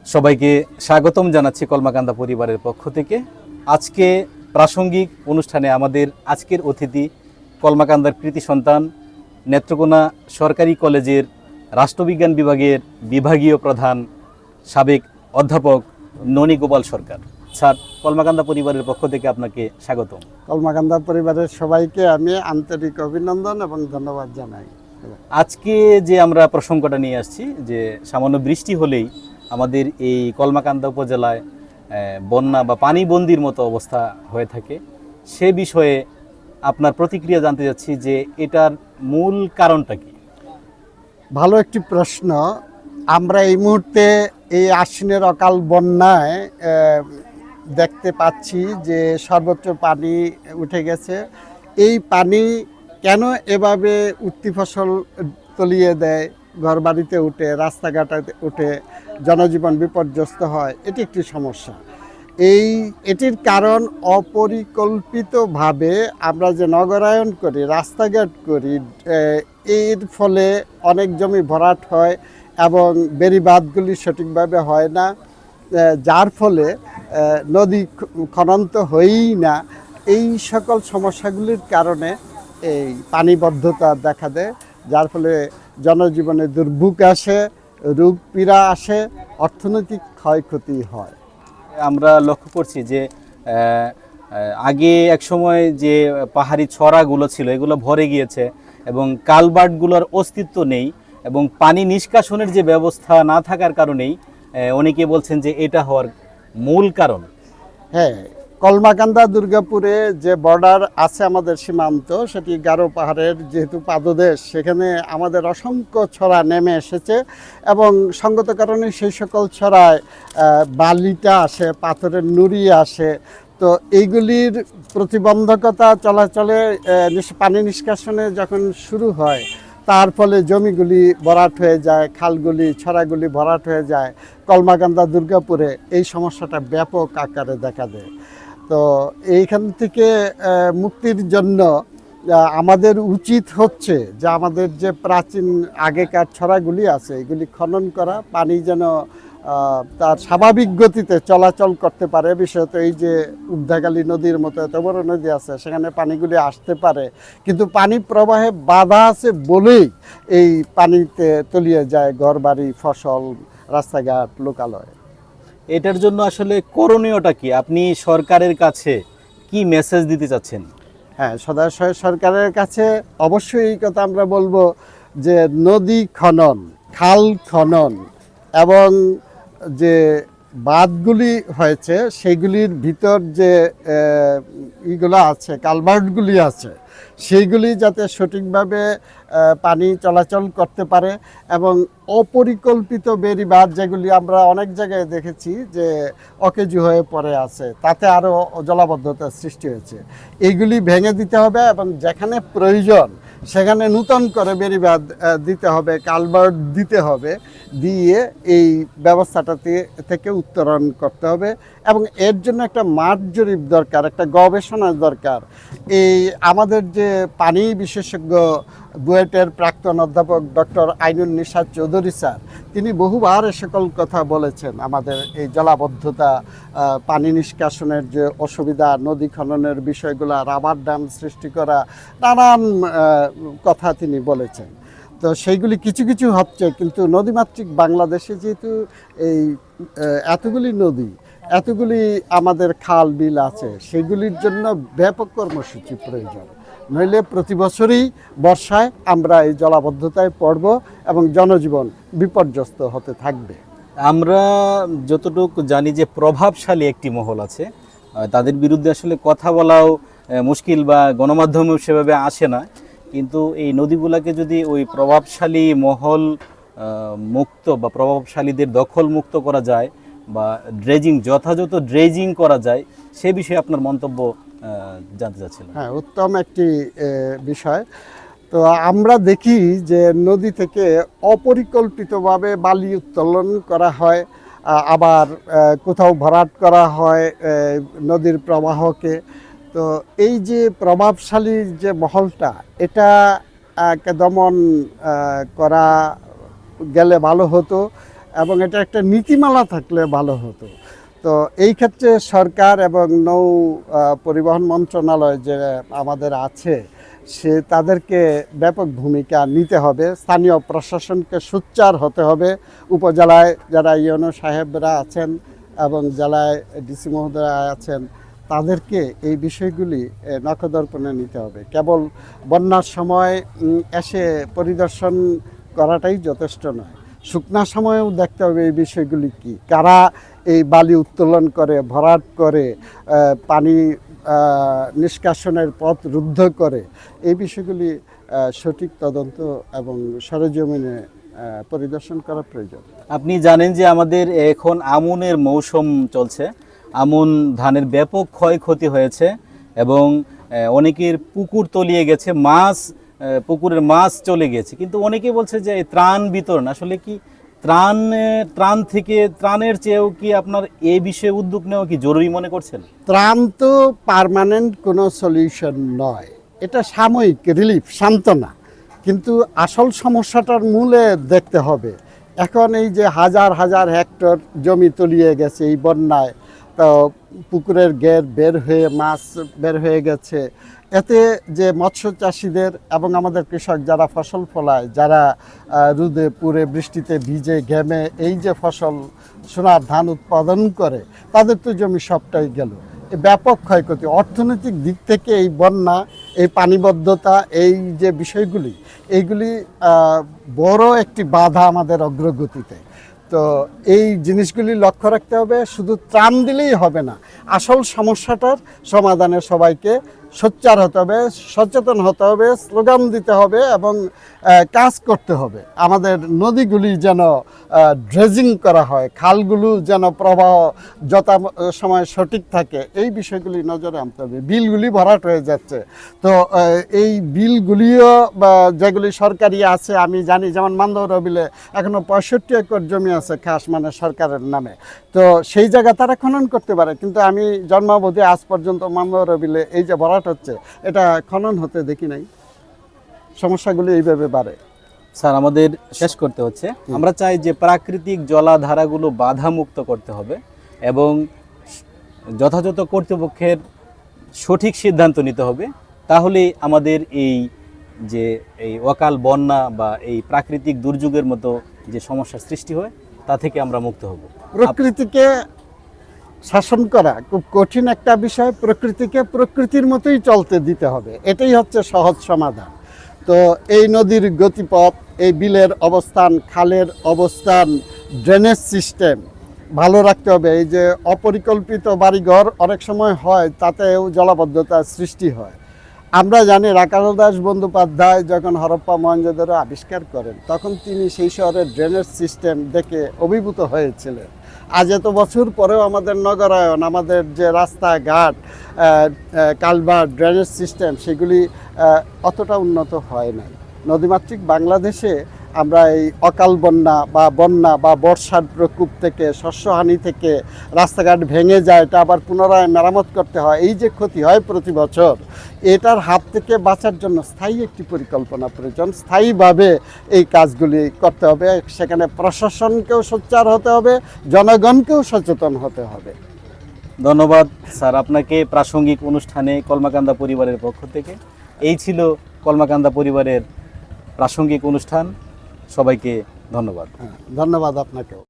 সবাইকে স্বাগতম জানাচ্ছি কলমাকান্দা পরিবারের পক্ষ থেকে। আজকে প্রাসঙ্গিক অনুষ্ঠানে আমাদের আজকের অতিথি কলমাকান্দার কৃতি সন্তান, নেত্রকোনা সরকারি কলেজের রাষ্ট্রবিজ্ঞান বিভাগের বিভাগীয় প্রধান, সাবেক অধ্যাপক ননী গোপাল সরকার। স্যার, কলমাকান্দা পরিবারের পক্ষ থেকে আপনাকে স্বাগতম। কলমাকান্দা পরিবারের সবাইকে আমি আন্তরিক অভিনন্দন এবং ধন্যবাদ জানাই। আজকে যে আমরা প্রসঙ্গটা নিয়ে আসছি, যে সামান্য বৃষ্টি হলেই আমাদের এই কলমাকান্দা উপজেলায় বন্যা বা পানিবন্দির মতো অবস্থা হয়ে থাকে, সে বিষয়ে আপনার প্রতিক্রিয়া জানতে চাচ্ছি যে এটার মূল কারণটা কি? ভালো একটি প্রশ্ন। আমরা এই মুহূর্তে এই আশ্বিনের অকাল বন্যায় দেখতে পাচ্ছি যে সর্বোচ্চ পানি উঠে গেছে। এই পানি কেন এভাবে উঠতি ফসল তলিয়ে দেয়, ঘরবাড়িতে উঠে, রাস্তাঘাটে উঠে জনজীবন বিপর্যস্ত হয়, এটি একটি সমস্যা। এটির কারণ অপরিকল্পিতভাবে আমরা যে নগরায়ন করি, রাস্তাঘাট করি, এর ফলে অনেক জমি ভরাট হয় এবং বেড়িবাঁধগুলি সঠিকভাবে হয় না, যার ফলে নদী খনন তো হয়ই না। এই সকল সমস্যাগুলির কারণে এই পানিবদ্ধতা দেখা দেয়, যার ফলে জনজীবনে দুর্ভোগ আসে, রোগ পীড়া আসে, অর্থনৈতিক ক্ষয়ক্ষতি হয়। আমরা লক্ষ্য করছি যে আগে এক সময় যে পাহাড়ি ছড়াগুলো ছিল এগুলো ভরে গিয়েছে এবং কালভার্টগুলোর অস্তিত্ব নেই, এবং পানি নিষ্কাশনের যে ব্যবস্থা না থাকার কারণেই অনেকে বলছেন যে এটা হওয়ার মূল কারণ। হ্যাঁ, কলমাকান্দা দুর্গাপুরে যে বর্ডার আছে আমাদের সীমান্ত, সেটি গারো পাহাড়ের যেহেতু পাদদেশ, সেখানে আমাদের অসংখ্য ছড়া নেমে এসেছে এবং সঙ্গত কারণে সেই সকল ছড়ায় বালিটা আসে, পাথরের নুড়ি আসে। তো এইগুলির প্রতিবন্ধকতা চলাচলে পানি নিষ্কাশনে যখন শুরু হয়, তার ফলে জমিগুলি ভরাট হয়ে যায়, খালগুলি, ছড়াগুলি ভরাট হয়ে যায়। কলমাকান্দা দুর্গাপুরে এই সমস্যাটা ব্যাপক আকারে দেখা দেয়। তো এইখান থেকে মুক্তির জন্য আমাদের উচিত হচ্ছে যে আমাদের যে প্রাচীন আগেকার ছড়াগুলি আছে এগুলি খনন করা, পানি যেন তার স্বাভাবিক গতিতে চলাচল করতে পারে। বিশেষত এই যে উদ্ধাকালী নদীর মতো এত বড় নদী আছে, সেখানে পানিগুলি আসতে পারে, কিন্তু পানি প্রবাহে বাধা আছে বলেই এই পানিতে তলিয়ে যায় ঘরবাড়ি, ফসল, রাস্তাঘাট, লোকালয়। এটার জন্য আসলে করণীয়টা কি? আপনি সরকারের কাছে কি মেসেজ দিতে চাচ্ছেন? হ্যাঁ, সদাশয় সরকারের কাছে অবশ্যই এই কথা আমরা বলবো যে নদী খনন, খাল খনন এবং যে বাঁধগুলি হয়েছে সেগুলির ভিতর যে ইগুলো আছে, কালভার্টগুলি আছে, সেইগুলি যাতে সঠিকভাবে পানি চলাচল করতে পারে এবং অপরিকল্পিত বেড়িবাঁধ যেগুলি আমরা অনেক জায়গায় দেখেছি যে অকেজু হয়ে পড়ে আছে, তাতে আরও জলাবদ্ধতার সৃষ্টি হয়েছে, এইগুলি ভেঙে দিতে হবে এবং যেখানে প্রয়োজন সেখানে নূতন করে বেড়িবাঁধ দিতে হবে, কালভার্ট দিতে হবে, দিয়ে এই ব্যবস্থাটা থেকে উত্তরণ করতে হবে এবং এর জন্য একটা মাঠ জরিপ দরকার, একটা গবেষণা দরকার। এই আমাদের যে পানি বিশেষজ্ঞ বুয়েটের প্রাক্তন অধ্যাপক ডক্টর আইনুন নিশাত চৌধুরী স্যার, তিনি বহুবার এ সকল কথা বলেছেন। আমাদের এই জলাবদ্ধতা, পানি নিষ্কাশনের যে অসুবিধা, নদী খননের বিষয়গুলো, রাবার ড্যাম সৃষ্টি করা, নানান কথা তিনি বলেছেন। তো সেইগুলি কিছু কিছু হচ্ছে, কিন্তু নদীমাতৃক বাংলাদেশে যেহেতু এই এতগুলি নদী, এতগুলি আমাদের খাল বিল আছে, সেগুলির জন্য ব্যাপক কর্মসূচি প্রয়োজন। নইলে প্রতি বছরই বর্ষায় আমরা এই জলাবদ্ধতায় পড়ব এবং জনজীবন বিপর্যস্ত হতে থাকবে। আমরা যতটুকু জানি যে প্রভাবশালী একটি মহল আছে, তাদের বিরুদ্ধে আসলে কথা বলাও মুশকিল বা গণমাধ্যমেও সেভাবে আসে না, কিন্তু এই নদীগুলোকে যদি ওই প্রভাবশালী মহল মুক্ত বা প্রভাবশালীদের দখল মুক্ত করা যায় বা যথাযথ ড্রেজিং করা যায়, সে বিষয়ে আপনার মন্তব্য জানতে চাচ্ছিলাম। হ্যাঁ, উত্তম একটি বিষয়। তো আমরা দেখি যে নদী থেকে অপরিকল্পিতভাবে বালি উত্তোলন করা হয়, আবার কোথাও ভরাট করা হয় নদীর প্রবাহকে। তো এই যে প্রভাবশালী যে মহলটা, এটা দমন করা গেলে ভালো হতো এবং এটা একটা নীতিমালা থাকলে ভালো হতো। তো এই ক্ষেত্রে সরকার এবং নৌ পরিবহন মন্ত্রণালয় যে আমাদের আছে, সে তাদেরকে ব্যাপক ভূমিকা নিতে হবে। স্থানীয় প্রশাসনকে সোচ্চার হতে হবে। উপজেলায় যারা ইউনো সাহেবরা আছেন এবং জেলায় ডিসি মহোদয় আছেন, তাদেরকে এই বিষয়গুলি নখদর্পণে নিতে হবে। কেবল বন্যার সময় এসে পরিদর্শন করাটাই যথেষ্ট নয়, শুকনা সময়েও দেখতে হবে এই বিষয়গুলি কি, কারা এই বালি উত্তোলন করে, ভরাট করে, পানি নিষ্কাশনের পথ রুদ্ধ করে, এই বিষয়গুলি সঠিক তদন্ত এবং সরেজমিনে পরিদর্শন করা প্রয়োজন। আপনি জানেন যে আমাদের এখন আমনের মৌসুম চলছে। আমন ধানের ব্যাপক ক্ষয়ক্ষতি হয়েছে এবং অনেকের পুকুর তলিয়ে গেছে, পুকুরের মাছ চলে গেছে। কিন্তু অনেকে বলছে যে এই ত্রাণ বিতরণ আসলে কি ত্রাণের চেয়েও কি আপনার এই বিষয়ে উদ্যোগ নেওয়া কি জরুরি মনে করছেন? ত্রাণ তো পার্মানেন্ট কোনো সলিউশন নয়, এটা সাময়িক রিলিফ, সান্ত্বনা। কিন্তু আসল সমস্যাটার মূলে দেখতে হবে। এখন এই যে হাজার হাজার হেক্টর জমি তলিয়ে গেছে এই বন্যায়, তো পুকুরের ঘের বের হয়ে মাছ বের হয়ে গেছে, এতে যে মৎস্য চাষিদের এবং আমাদের কৃষক যারা ফসল ফলায়, যারা রোদে পুড়ে বৃষ্টিতে ভিজে ঘেমে এই যে ফসল সোনার ধান উৎপাদন করে, তাদের তো জমি সবটাই গেল। ব্যাপক ক্ষয়ক্ষতি অর্থনৈতিক দিক থেকে এই বন্যা, এই পানিবদ্ধতা, এই যে বিষয়গুলি, এইগুলি বড় একটি বাধা আমাদের অগ্রগতিতে। তো এই জিনিসগুলি লক্ষ্য রাখতে হবে। শুধু ত্রাণ দিলেই হবে না, আসল সমস্যাটার সমাধানে সবাইকে সোচ্চার হতে হবে, সচেতন হতে হবে, স্লোগান দিতে হবে এবং কাজ করতে হবে। আমাদের নদীগুলি যেন ড্রেজিং করা হয়, খালগুলো যেন প্রবাহ যথা সময় সঠিক থাকে, এই বিষয়গুলি নজরে আনতে হবে। বিলগুলি ভরাট হয়ে যাচ্ছে, তো এই বিলগুলিও যেগুলি সরকারি আছে, আমি জানি যেমন মান্দৌর বিলে এখনও 65 একর জমি আছে খাস, মানে সরকারের নামে। তো সেই জায়গা তারা খনন করতে পারে, কিন্তু আমি জন্মাবধি আজ পর্যন্ত মান্দৌর বিলে এই যে ভরাট হচ্ছে, এটা খনন হতে দেখি নাই। সমস্যাগুলি এইভাবে বাড়ে। স্যার, আমাদের শেষ করতে হচ্ছে। আমরা চাই যে প্রাকৃতিক জলাধারাগুলো বাধামুক্ত করতে হবে এবং যথাযথ কর্তৃপক্ষের সঠিক সিদ্ধান্ত নিতে হবে। তাহলেই আমাদের এই অকাল বন্যা বা এই প্রাকৃতিক দুর্যোগের মতো যে সমস্যার সৃষ্টি হয়, তা থেকে আমরা মুক্ত হব। প্রকৃতিকে শাসন করা খুব কঠিন একটা বিষয়। প্রকৃতিকে প্রকৃতির মতোই চলতে দিতে হবে, এটাই হচ্ছে সহজ সমাধান। তো এই নদীর গতিপথ, এই বিলের অবস্থান, খালের অবস্থান, ড্রেনেজ সিস্টেম ভালো রাখতে হবে। এই যে অপরিকল্পিত বাড়িঘর অনেক সময় হয়, তাতেও জলাবদ্ধতার সৃষ্টি হয়। আমরা জানি রাকাল দাস বন্দ্যোপাধ্যায় যখন হরপ্পা মহেঞ্জোদারো আবিষ্কার করেন, তখন তিনি সেই শহরের ড্রেনেজ সিস্টেম দেখে অভিভূত হয়েছিলেন। আজ এত বছর পরেও আমাদের নগরায়ন, আমাদের যে রাস্তাঘাট, কালভার্ট, ড্রেনেজ সিস্টেম, সেগুলি অতটা উন্নত হয় নাই। নদীমাতৃক বাংলাদেশে আমরা এই অকাল বন্যা বা বর্ষার প্রকোপ থেকে, শস্যহানি থেকে, রাস্তাঘাট ভেঙে যায়, এটা আবার পুনরায় মেরামত করতে হয়, এই যে ক্ষতি হয় প্রতি বছর, এটার হাত থেকে বাঁচার জন্য স্থায়ী একটি পরিকল্পনা প্রয়োজন। স্থায়ীভাবে এই কাজগুলি করতে হবে। সেখানে প্রশাসনকেও সোচ্চার হতে হবে, জনগণকেও সচেতন হতে হবে। ধন্যবাদ স্যার আপনাকে প্রাসঙ্গিক অনুষ্ঠানে কলমাকান্দা পরিবারের পক্ষ থেকে। এই ছিল কলমাকান্দা পরিবারের প্রাসঙ্গিক অনুষ্ঠান। সবাইকে ধন্যবাদ। ধন্যবাদ আপনাকেও।